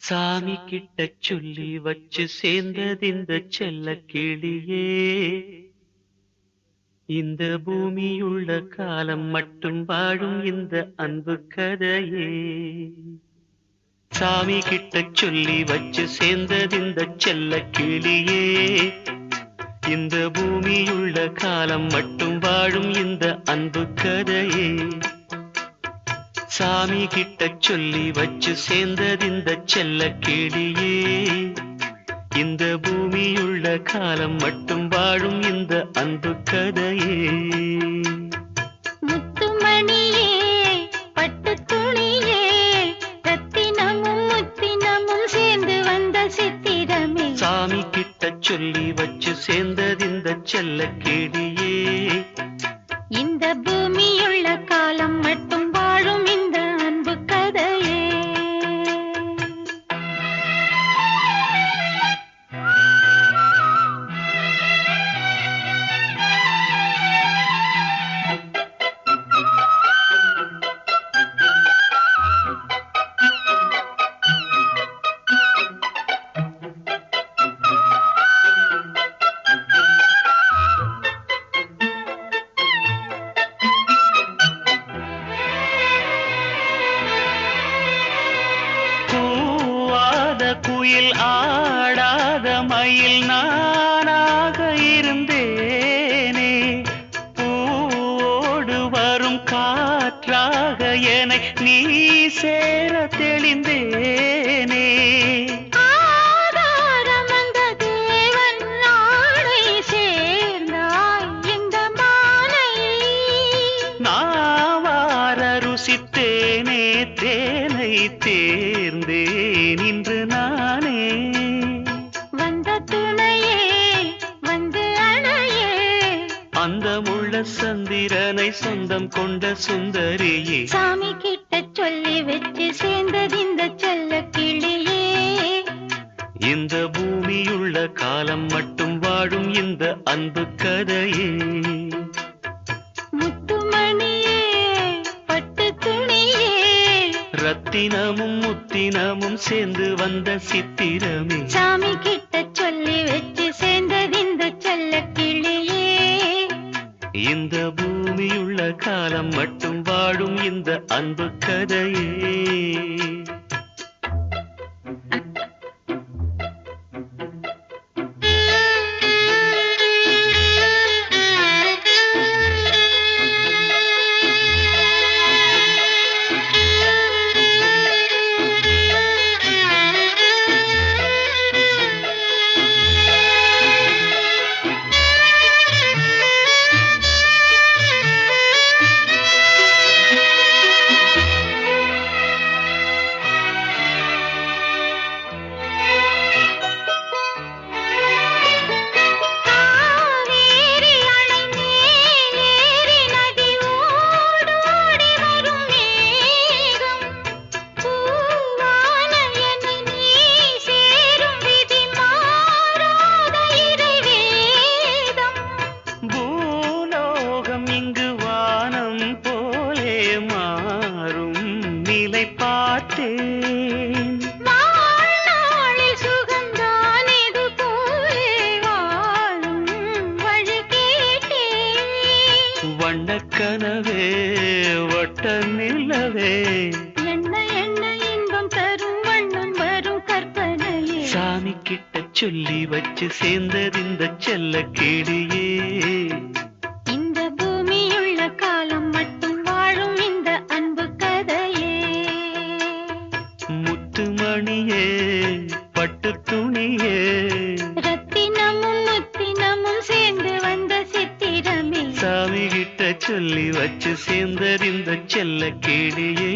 சாமி கிட்ட சொல்லி வச்சு சேர்ந்தது இந்த செல்ல கிளியே. இந்த பூமியுள்ள காலம் மட்டும் வாழும் இந்த அன்பு கதையே. சாமி கிட்ட சொல்லி வச்சு சேர்ந்தது இந்த செல்ல கிளியே. இந்த பூமியுள்ள காலம் மட்டும் வாழும் இந்த அன்பு கதையே. சாமி கிட்ட சொல்லி வச்சு சேர்ந்தது இந்த செல்ல கிளியே. இந்த பூமியுள்ள காலம் மட்டும் வாழும் இந்த அன்பு கதையே. முத்துமணியே, பட்டு துணியே, ரத்தினமும் முத்தினமும் சேர்ந்து வந்த சித்திரமே. சாமி கிட்ட சொல்லி வச்சு சேர்ந்தது இந்த செல்ல கிளியே. இந்த பூமியுள்ள காலம் மட்டும் வாழும் இந்த அன்பு கதையே. குயில் ஆடாத மயில் நானாக இருந்தேனே. பூவோடு வரும் காற்றாக என்னை நீ சேர தெளிந்தேனே. ருசித்தேனே தேனை தேர்ந்தேன் இன்று நானே. வந்த துணையே வந்து அணையே, அந்த முள்ள சந்திரனை சொந்தம் கொண்ட சுந்தரியே. சாமி கிட்ட சொல்லி வச்சு சேர்ந்தது இந்த செல்ல கிளியே. இந்த பூமியுள்ள காலம் மட்டும் வாழும் இந்த அன்பு கதையே. ரத்தினமும் முத்தினமும் சேர்ந்து வந்த சித்திரமே. சாமி கிட்ட சொல்லி வச்சு சேர்ந்தது இந்த செல்ல கிளியே. இந்த பூமியுள்ள காலம் மட்டும் வாழும் இந்த அன்பு கதையே. வாழ்நாளில் சுகந்தான் இது போலே வாழும் வழி கேட்டேன். வண்ணக்கனவே வட்ட நிலவே, என்ன என்ன இன்பம் தரும் வண்ணம் வரும் கற்பனையே. சாமி கிட்ட சொல்லி வச்சு சேர்ந்தது இந்த செல்ல கிளியே. இந்த பூமியுள்ள காலம் மட்டும் வாழும் இந்த அன்பு கதையே. முத்துமணியே, பட்டு துணியே, ரத்தினமும் முத்தினமும் சேர்ந்து வந்த சித்திரமே. சாமி கிட்ட சொல்லி வச்சு சேர்ந்தது இந்த செல்ல கிளியே.